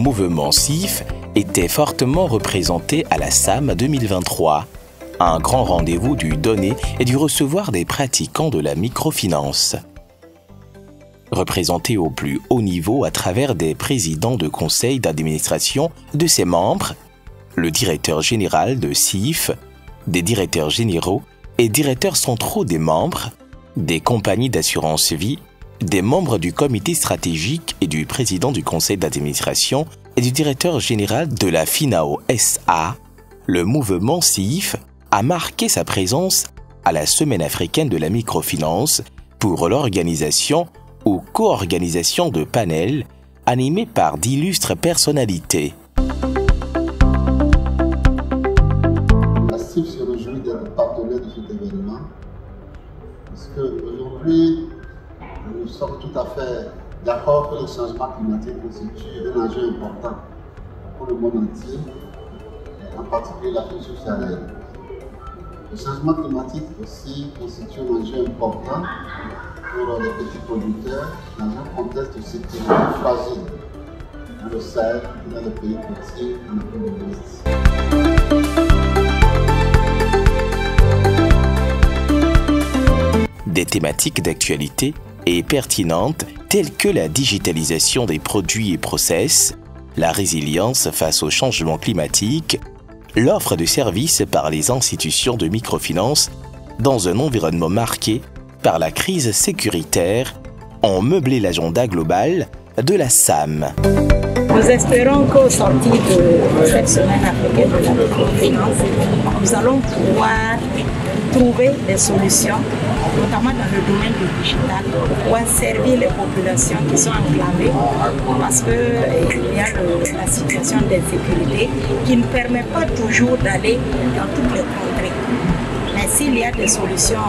mouvement CIF était fortement représenté à la SAM 2023, un grand rendez-vous du donner et du recevoir des pratiquants de la microfinance. Représenté au plus haut niveau à travers des présidents de conseil d'administration de ses membres, le directeur général de CIF, des directeurs généraux et directeurs centraux des membres, des compagnies d'assurance vie, des membres du comité stratégique et du président du conseil d'administration et du directeur général de la FINAO SA, le mouvement CIF a marqué sa présence à la Semaine africaine de la microfinance pour l'organisation ou co-organisation de panels animés par d'illustres personnalités. La CIF se réjouit d'être partenaire de cet événement parce qu'aujourd'hui, nous sommes tout à fait d'accord que le changement climatique constitue un enjeu important pour le monde entier, en particulier l'Afrique subsaharienne. Le changement climatique aussi constitue un enjeu important pour les petits producteurs dans un contexte de sécurité fragile dans le Sahel et dans les pays côtiers en Afrique de l'Ouest. Des thématiques d'actualité et pertinentes telles que la digitalisation des produits et process, la résilience face au changement climatique, l'offre de services par les institutions de microfinance dans un environnement marqué par la crise sécuritaire ont meublé l'agenda global de la SAM. Nous espérons qu'au sortir de cette semaine africaine de la microfinance, nous allons pouvoir trouver des solutions, notamment dans le domaine du digital, pour pouvoir servir les populations qui sont enclavées, parce qu'il y a la situation d'insécurité qui ne permet pas toujours d'aller dans toutes les contrées. Mais s'il y a des solutions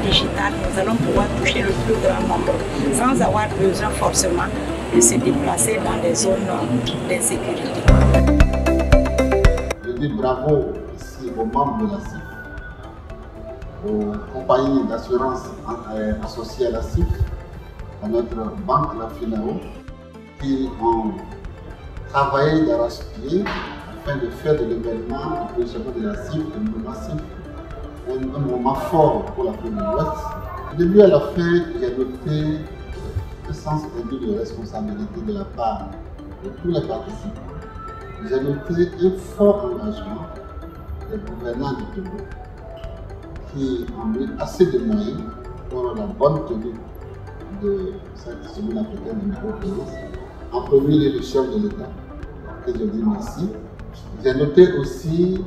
digitales, nous allons pouvoir toucher le plus grand nombre, sans avoir besoin forcément de se déplacer dans des zones d'insécurité. Je dis bravo ici aux membres de la CIF, aux compagnies d'assurance associées à la CIF, à notre banque, la FINAO, qui ont travaillé d'arrache-pied afin de faire de l'événement du positionnement de la CIF, le mouvement CIF, un moment fort pour l'Afrique de l'Ouest. Du début à la fin, j'ai noté un sens aigu de responsabilité de la part de tous les participants. J'ai noté un fort engagement des gouvernants du Togo qui ont mis assez de moyens pour la bonne tenue de cette semaine africaine de microfinance. En premier lieu, le chef de l'État, et je dis merci. J'ai noté aussi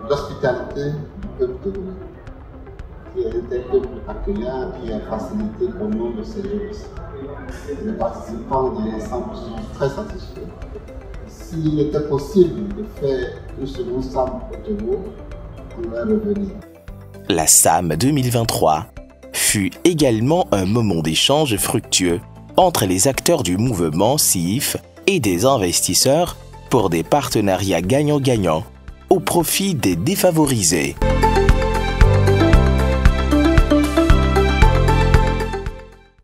l'hospitalité du peuple togolais, qui a été un peuple accueillant, qui a facilité pour nous de séjour ici. Les participants dans l'ensemble sont très satisfaits. S'il était possible de faire une seconde SAM au Togo, on va revenir. La SAM 2023 fut également un moment d'échange fructueux entre les acteurs du mouvement CIF et des investisseurs pour des partenariats gagnant-gagnant au profit des défavorisés.